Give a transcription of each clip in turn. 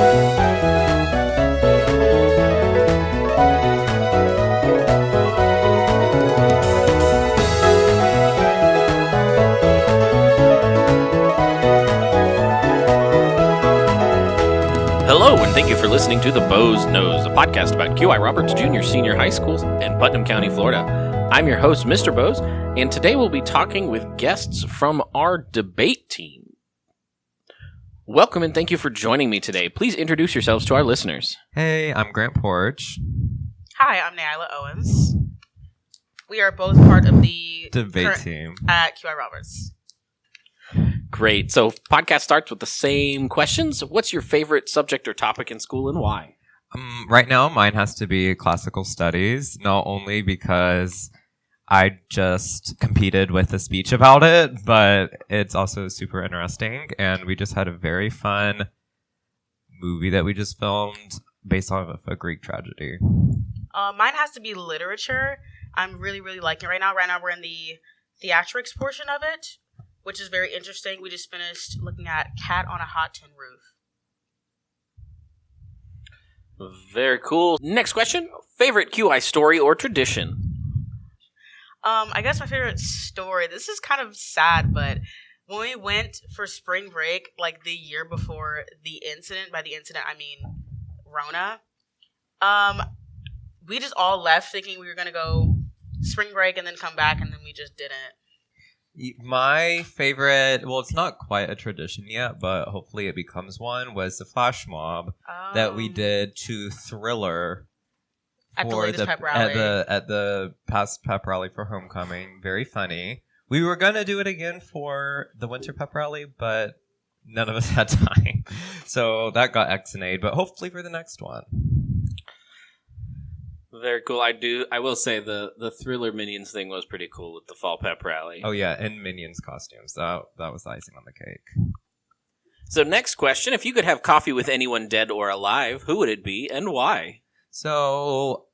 Hello, and thank you for listening to The Bo's Nose, a podcast about QI Roberts Jr. Senior High School in Putnam County, Florida. I'm your host, Mr. Bose, and today we'll be talking with guests from our debate team. Welcome and thank you for joining me today. Please introduce yourselves to our listeners. Hey, I'm Grant Porch. Hi, I'm Nyla Owens. We are both part of the Debate team at QI Roberts. Great. So, podcast starts with the same questions. What's your favorite subject or topic in school and why? Right now, mine has to be classical studies, not only because I just competed with a speech about it, but it's also super interesting. And we just had a very fun movie that we just filmed based off of a Greek tragedy. Mine has to be literature. I'm really liking it right now. Right now, we're in the theatrics portion of it, which is very interesting. We just finished looking at Cat on a Hot Tin Roof. Very cool. Next question. Favorite QI story or tradition? I guess my favorite story, this is kind of sad, but when we went for spring break, like the year before the incident, by the incident I mean Rona, we just all left thinking we were going to go spring break and then come back, and then we just didn't. My favorite, well, it's not quite a tradition yet, but hopefully it becomes one, was the flash mob that we did to Thriller at the latest pep rally. At the past pep rally for homecoming. Very funny. We were going to do it again for the winter pep rally, but none of us had time. So that got X-nayed, but hopefully for the next one. Very cool. I will say the Thriller Minions thing was pretty cool with the fall pep rally. Oh yeah, and Minions costumes. That was icing on the cake. So next question, if you could have coffee with anyone dead or alive, who would it be and why? So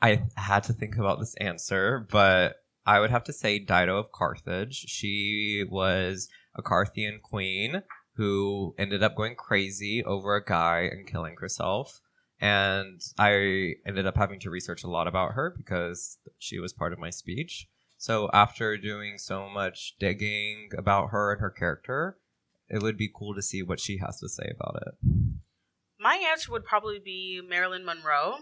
I had to think about this answer, but I would have to say Dido of Carthage. She was a Carthian queen who ended up going crazy over a guy and killing herself. And I ended up having to research a lot about her because she was part of my speech. So after doing so much digging about her and her character, it would be cool to see what she has to say about it. My answer would probably be Marilyn Monroe.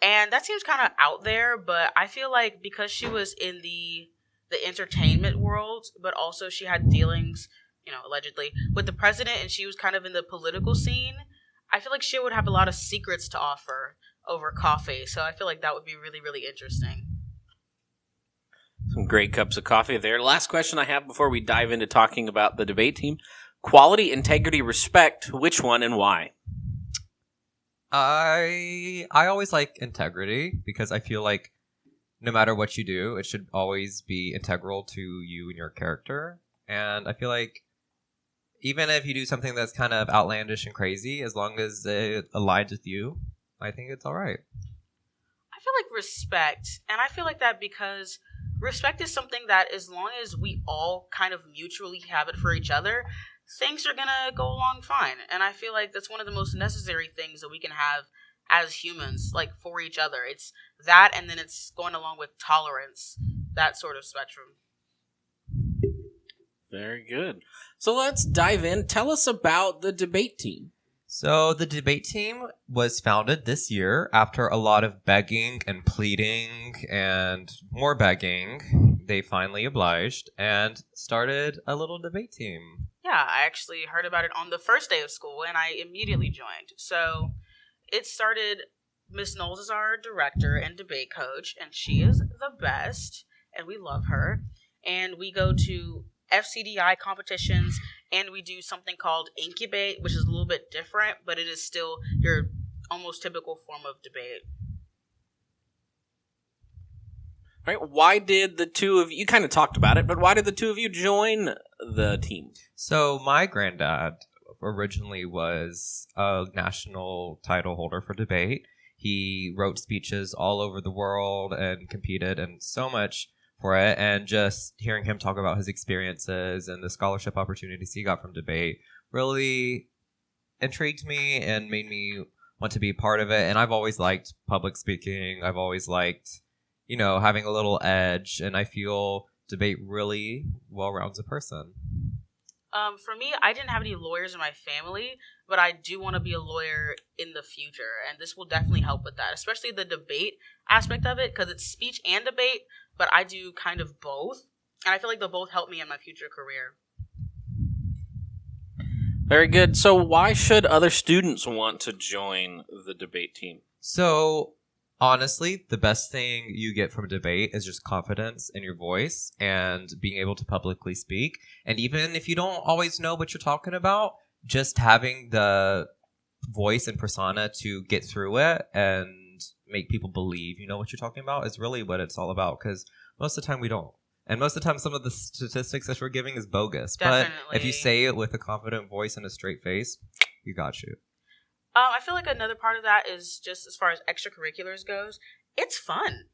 And that seems kind of out there, but I feel like because she was in the entertainment world, but also she had dealings, allegedly, with the president, and she was kind of in the political scene, I feel like she would have a lot of secrets to offer over coffee. So I feel like that would be really interesting. Some great cups of coffee there. Last question I have before we dive into talking about the debate team. Quality, integrity, respect. Which one and why? I always like integrity because I feel like no matter what you do, it should always be integral to you and your character. And I feel like even if you do something that's kind of outlandish and crazy, as long as it aligns with you, I think it's all right. I feel like respect, and I feel like that because respect is something that as long as we all kind of mutually have it for each other, things are going to go along fine. And I feel like that's one of the most necessary things that we can have as humans, like for each other. It's that, and then it's going along with tolerance, that sort of spectrum. Very good. So let's dive in. Tell us about the debate team. So the debate team was founded this year after a lot of begging and pleading and more begging. They finally obliged and started a little debate team. Yeah, I actually heard about it on the first day of school, and I immediately joined. So it started, Miss Knowles is our director and debate coach, and she is the best, and we love her. And we go to FCDI competitions, and we do something called Incubate, which is a little bit different, but it is still your almost typical form of debate. Right? Why did the two of you kind of talked about it, but why did the two of you join the team? So my granddad originally was a national title holder for debate. He wrote speeches all over the world and competed and so much for it. And just hearing him talk about his experiences and the scholarship opportunities he got from debate really intrigued me and made me want to be part of it. And I've always liked public speaking. I've always liked, having a little edge. And I feel debate really well rounds a person. For me, I didn't have any lawyers in my family, but I do want to be a lawyer in the future, and this will definitely help with that, especially the debate aspect of it, because it's speech and debate, but I do kind of both, and I feel like they'll both help me in my future career. Very good. So why should other students want to join the debate team? So, honestly, the best thing you get from a debate is just confidence in your voice and being able to publicly speak. And even if you don't always know what you're talking about, just having the voice and persona to get through it and make people believe you know what you're talking about is really what it's all about. Because most of the time we don't. And most of the time some of the statistics that we're giving is bogus. Definitely. But if you say it with a confident voice and a straight face, you got you. I feel like another part of that is just as far as extracurriculars goes, it's fun.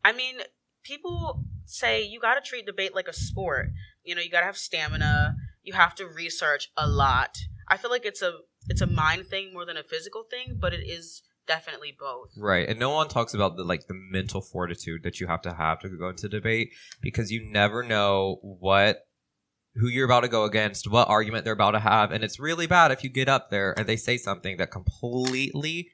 I mean, people say you got to treat debate like a sport. You got to have stamina. You have to research a lot. I feel like it's a mind thing more than a physical thing, but it is definitely both. Right. And no one talks about the mental fortitude that you have to go into debate, because you never know who you're about to go against, what argument they're about to have. And it's really bad if you get up there and they say something that completely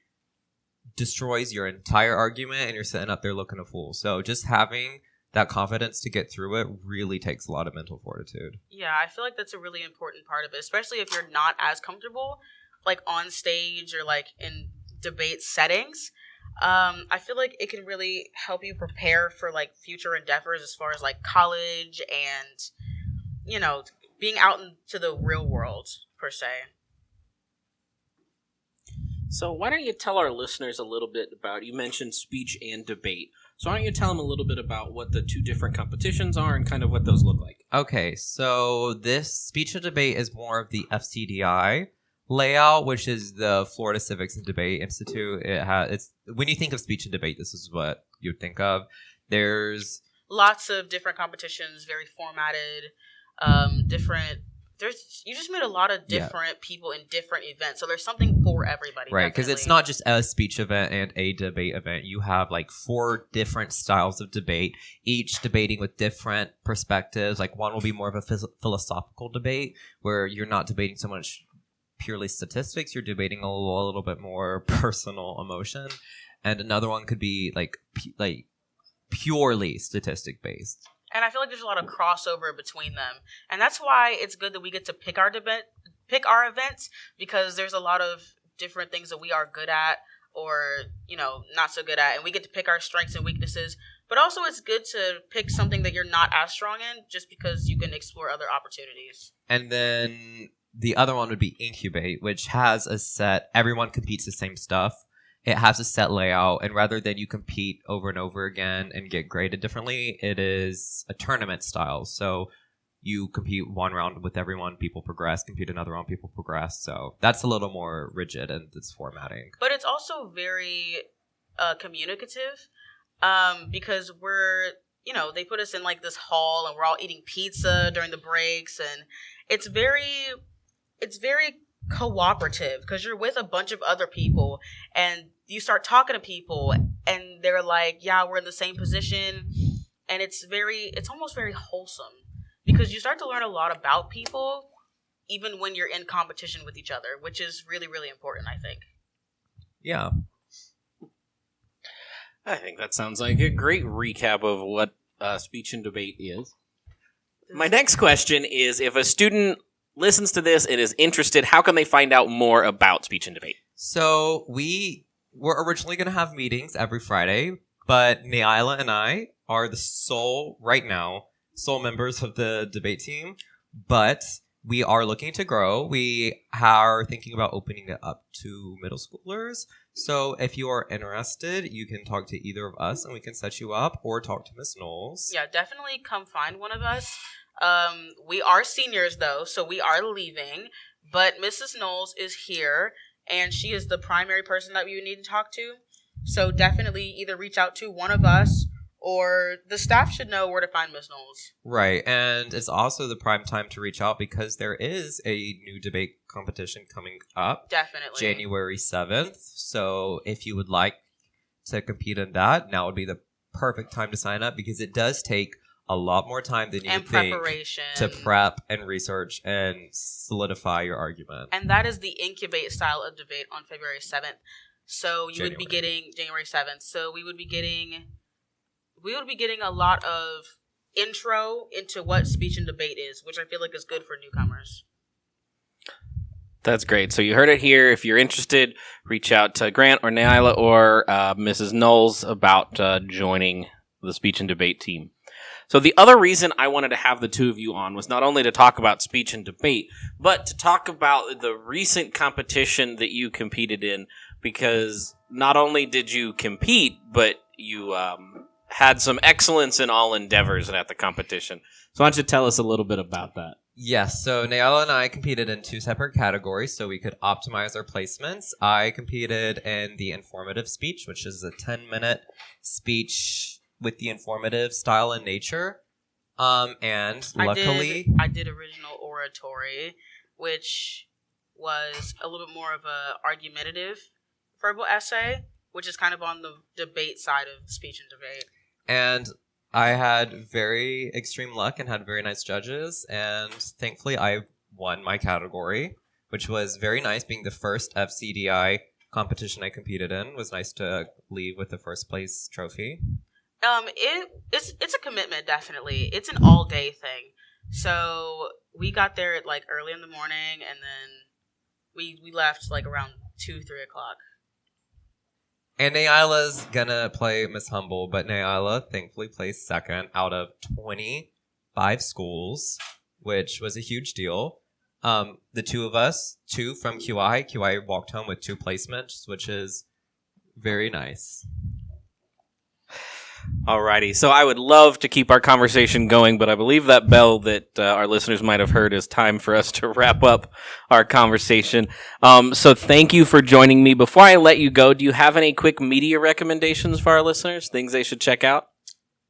destroys your entire argument and you're sitting up there looking a fool. So just having that confidence to get through it really takes a lot of mental fortitude. Yeah, I feel like that's a really important part of it, especially if you're not as comfortable on stage or in debate settings. I feel like it can really help you prepare for future endeavors as far as college and being out into the real world, per se. So why don't you tell our listeners a little bit about, you mentioned speech and debate. So why don't you tell them a little bit about what the two different competitions are and kind of what those look like? Okay, so this speech and debate is more of the FCDI layout, which is the Florida Civics and Debate Institute. It's when you think of speech and debate, this is what you'd think of. There's lots of different competitions, very formatted. You just meet a lot of different people in different events, so there's something for everybody, right? Because it's not just a speech event and a debate event. You have 4 different styles of debate, each debating with different perspectives. One will be more of a philosophical debate where you're not debating so much purely statistics, you're debating a little bit more personal emotion, and another one could be purely statistic based. And I feel like there's a lot of crossover between them. And that's why it's good that we get to pick our events, because there's a lot of different things that we are good at or, not so good at. And we get to pick our strengths and weaknesses. But also it's good to pick something that you're not as strong in, just because you can explore other opportunities. And then the other one would be Incubate, which has a set, everyone competes the same stuff. It has a set layout, and rather than you compete over and over again and get graded differently, it is a tournament style. So you compete one round with everyone, people progress, compete another round, people progress. So that's a little more rigid in its formatting. But it's also very communicative, because they put us in this hall and we're all eating pizza during the breaks, and it's very cooperative because you're with a bunch of other people and you start talking to people and they're like, yeah, we're in the same position, and it's almost very wholesome because you start to learn a lot about people even when you're in competition with each other, which is really, really important, I think. Yeah. I think that sounds like a great recap of what speech and debate is. My next question is, if a student listens to this and is interested, how can they find out more about speech and debate? So we were originally going to have meetings every Friday, but Nyla and I are the sole members of the debate team, but we are looking to grow. We are thinking about opening it up to middle schoolers. So if you are interested, you can talk to either of us and we can set you up, or talk to Miss Knowles. Yeah, definitely come find one of us. We are seniors though, so we are leaving, but Mrs. Knowles is here and she is the primary person that we would need to talk to. So definitely either reach out to one of us or the staff should know where to find Miss Knowles. Right, and it's also the prime time to reach out because there is a new debate competition coming up. Definitely. January 7th. So if you would like to compete in that, now would be the perfect time to sign up because it does take a lot more time than you would think to prep and research and solidify your argument. And that is the Incubate style of debate on February 7th. So you would be getting January 7th. So we would be getting a lot of intro into what speech and debate is, which I feel like is good for newcomers. That's great. So you heard it here. If you're interested, reach out to Grant or Nyla or Mrs. Knowles about joining the speech and debate team. So the other reason I wanted to have the two of you on was not only to talk about speech and debate, but to talk about the recent competition that you competed in, because not only did you compete, but you had some excellence in all endeavors at the competition. So why don't you tell us a little bit about that? Yes, so Nyala and I competed in two separate categories so we could optimize our placements. I competed in the informative speech, which is a 10-minute speech with the informative style and nature. And luckily... I did original oratory, which was a little bit more of a argumentative verbal essay, which is kind of on the debate side of speech and debate. And I had very extreme luck and had very nice judges, and thankfully I won my category, which was very nice. Being the first FCDI competition I competed in, it was nice to leave with the first place trophy. It's a commitment, definitely. It's an all day thing. So we got there at like early in the morning, and then we left like around 2-3 o'clock. And Nayla's gonna play Miss Humble, but Nayla thankfully placed second out of 25 schools, which was a huge deal. The two of us, two from QI walked home with 2 placements, which is very nice. Alrighty, so I would love to keep our conversation going, but I believe that bell that our listeners might have heard is time for us to wrap up our conversation. So thank you for joining me. Before I let you go, do you have any quick media recommendations for our listeners, things they should check out?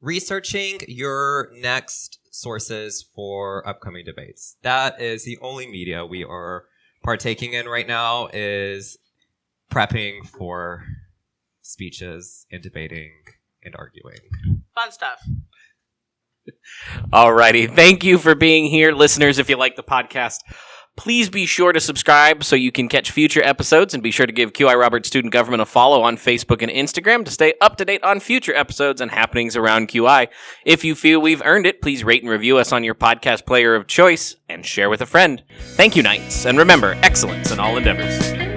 Researching your next sources for upcoming debates. That is the only media we are partaking in right now, is prepping for speeches and debating and arguing. Fun stuff. Alrighty. Thank you for being here. Listeners, if you like the podcast, please be sure to subscribe so you can catch future episodes, and be sure to give QI Roberts Student Government a follow on Facebook and Instagram to stay up to date on future episodes and happenings around QI. If you feel we've earned it, please rate and review us on your podcast player of choice and share with a friend. Thank you, Knights, and remember, excellence in all endeavors.